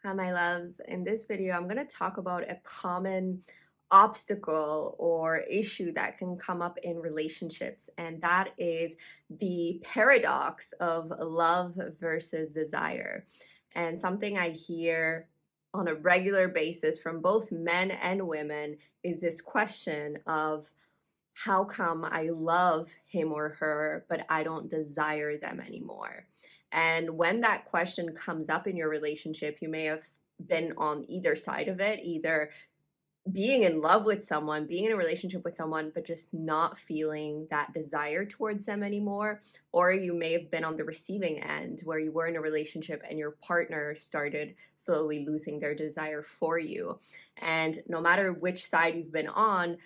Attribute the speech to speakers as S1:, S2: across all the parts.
S1: Hi, my loves. In this video, I'm going to talk about a common obstacle or issue that can come up in relationships, and that is the paradox of love versus desire. And something I hear on a regular basis from both men and women is this question of how come I love him or her, but I don't desire them anymore? And when that question comes up in your relationship, you may have been on either side of it, either being in love with someone, being in a relationship with someone, but just not feeling that desire towards them anymore. Or you may have been on the receiving end where you were in a relationship and your partner started slowly losing their desire for you. And no matter which side you've been on,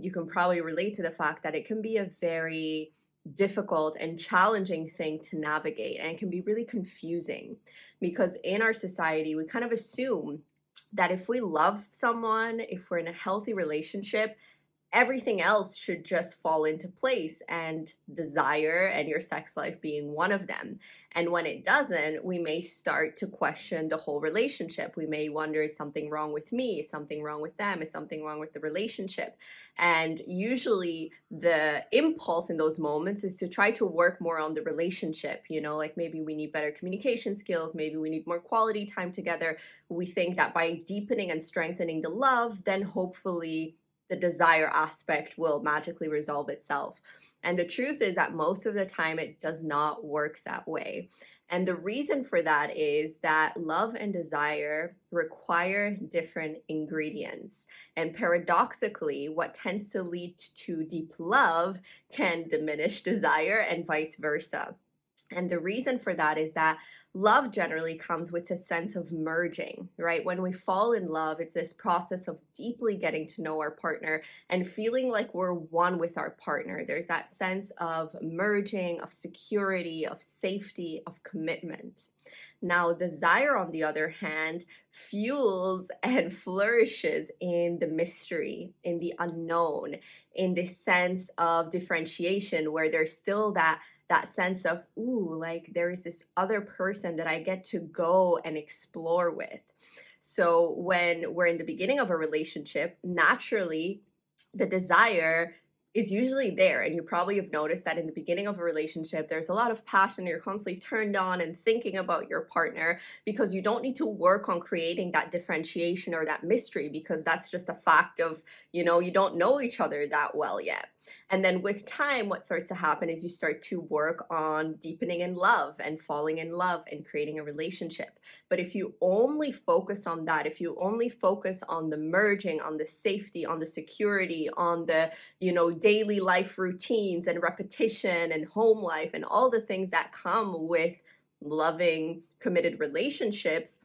S1: you can probably relate to the fact that it can be a very difficult and challenging thing to navigate. And it can be really confusing because in our society, we kind of assume that if we love someone, if we're in a healthy relationship, everything else should just fall into place, and desire and your sex life being one of them. And when it doesn't, we may start to question the whole relationship. We may wonder, is something wrong with me? Is something wrong with them? Is something wrong with the relationship? And usually the impulse in those moments is to try to work more on the relationship, like maybe we need better communication skills, maybe we need more quality time together. We think that by deepening and strengthening the love, then hopefully the desire aspect will magically resolve itself. And the truth is that most of the time it does not work that way. And the reason for that is that love and desire require different ingredients. And paradoxically, what tends to lead to deep love can diminish desire and vice versa. And the reason for that is that love generally comes with a sense of merging, right? When we fall in love, it's this process of deeply getting to know our partner and feeling like we're one with our partner. There's that sense of merging, of security, of safety, of commitment. Now, desire, on the other hand, fuels and flourishes in the mystery, in the unknown, in this sense of differentiation where there's still that sense of, ooh, like there is this other person that I get to go and explore with. So when we're in the beginning of a relationship, naturally the desire is usually there. And you probably have noticed that in the beginning of a relationship, there's a lot of passion. You're constantly turned on and thinking about your partner because you don't need to work on creating that differentiation or that mystery, because that's just a fact of, you don't know each other that well yet. And then with time, what starts to happen is you start to work on deepening in love and falling in love and creating a relationship. But if you only focus on that, if you only focus on the merging, on the safety, on the security, on the, daily life routines and repetition and home life and all the things that come with loving, committed relationships,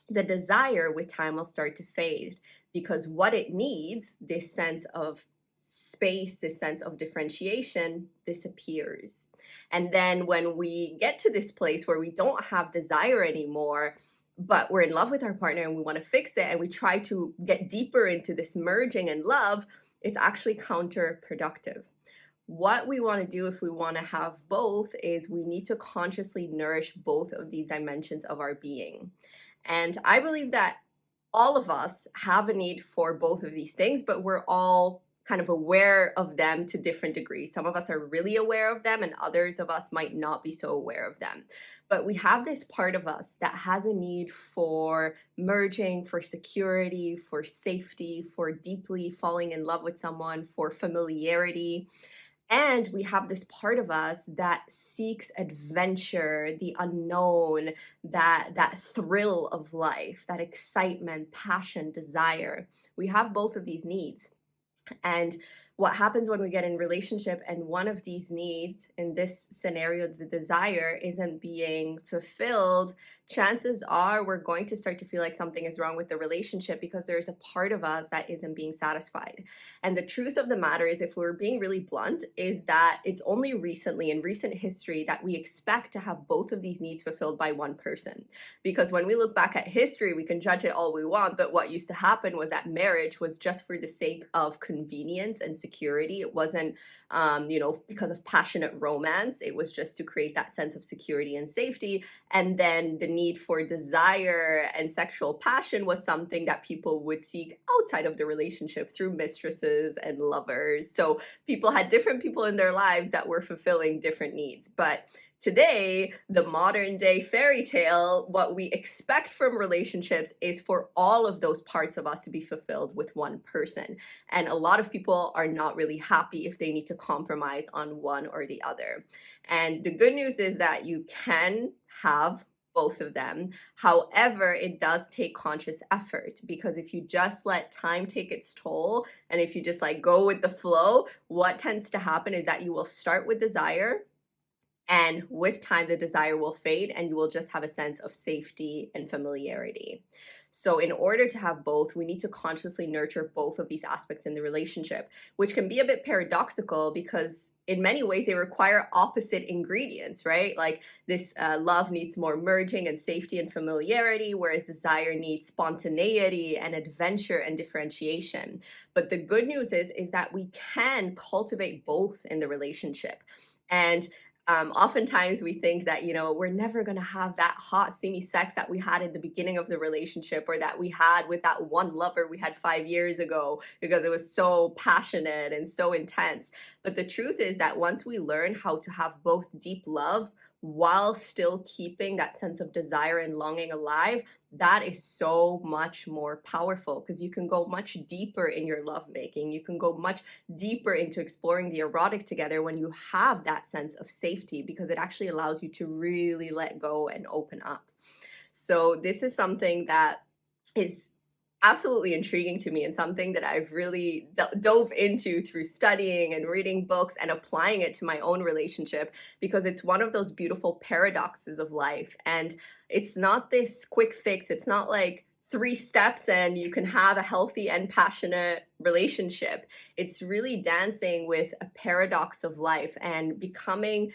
S1: the desire with time will start to fade, because what it needs, this sense of space, this sense of differentiation, disappears. And then when we get to this place where we don't have desire anymore, but we're in love with our partner and we want to fix it, and we try to get deeper into this merging and love, it's actually counterproductive. What we want to do if we want to have both is we need to consciously nourish both of these dimensions of our being. And I believe that all of us have a need for both of these things, but we're all kind of aware of them to different degrees. Some of us are really aware of them, and others of us might not be so aware of them. But we have this part of us that has a need for merging, for security, for safety, for deeply falling in love with someone, for familiarity. And we have this part of us that seeks adventure, the unknown, that thrill of life, that excitement, passion, desire. We have both of these needs. And what happens when we get in relationship and one of these needs, in this scenario, the desire, isn't being fulfilled, chances are we're going to start to feel like something is wrong with the relationship because there's a part of us that isn't being satisfied. And the truth of the matter is, if we're being really blunt, is that it's only recently, in recent history, that we expect to have both of these needs fulfilled by one person. Because when we look back at history, we can judge it all we want, but what used to happen was that marriage was just for the sake of convenience and security. It wasn't, because of passionate romance. It was just to create that sense of security and safety. And then the need for desire and sexual passion was something that people would seek outside of the relationship through mistresses and lovers. So people had different people in their lives that were fulfilling different needs. But today, the modern day fairy tale, what we expect from relationships is for all of those parts of us to be fulfilled with one person. And a lot of people are not really happy if they need to compromise on one or the other. And the good news is that you can have both of them. However, it does take conscious effort, because if you just let time take its toll and if you just like go with the flow, what tends to happen is that you will start with desire, and with time, the desire will fade and you will just have a sense of safety and familiarity. So, in order to have both, we need to consciously nurture both of these aspects in the relationship, which can be a bit paradoxical because in many ways they require opposite ingredients, right? Like this love needs more merging and safety and familiarity, whereas desire needs spontaneity and adventure and differentiation. But the good news is that we can cultivate both in the relationship. And oftentimes we think that, we're never going to have that hot, steamy sex that we had in the beginning of the relationship, or that we had with that one lover we had 5 years ago because it was so passionate and so intense. But the truth is that once we learn how to have both deep love while still keeping that sense of desire and longing alive, that is so much more powerful, because you can go much deeper in your lovemaking. You can go much deeper into exploring the erotic together when you have that sense of safety, because it actually allows you to really let go and open up. So this is something that is absolutely intriguing to me, and something that I've really dove into through studying and reading books and applying it to my own relationship, because it's one of those beautiful paradoxes of life. And it's not this quick fix. It's not like 3 steps and you can have a healthy and passionate relationship. It's really dancing with a paradox of life and becoming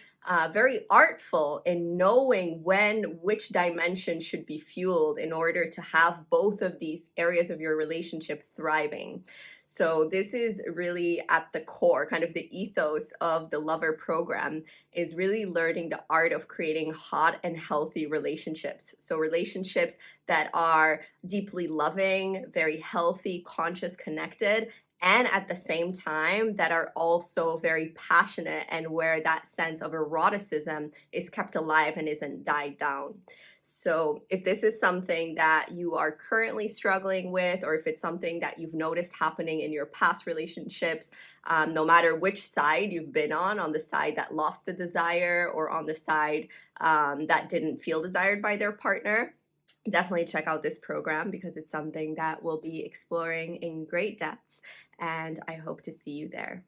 S1: very artful in knowing which dimension should be fueled in order to have both of these areas of your relationship thriving. So this is really at the core, kind of the ethos of the Lover program, is really learning the art of creating hot and healthy relationships. So relationships that are deeply loving, very healthy, conscious, connected, and at the same time that are also very passionate, and where that sense of eroticism is kept alive and isn't died down. So, if this is something that you are currently struggling with, or if it's something that you've noticed happening in your past relationships, no matter which side you've been on the side that lost the desire or on the side that didn't feel desired by their partner, definitely check out this program, because it's something that we'll be exploring in great depths. And I hope to see you there.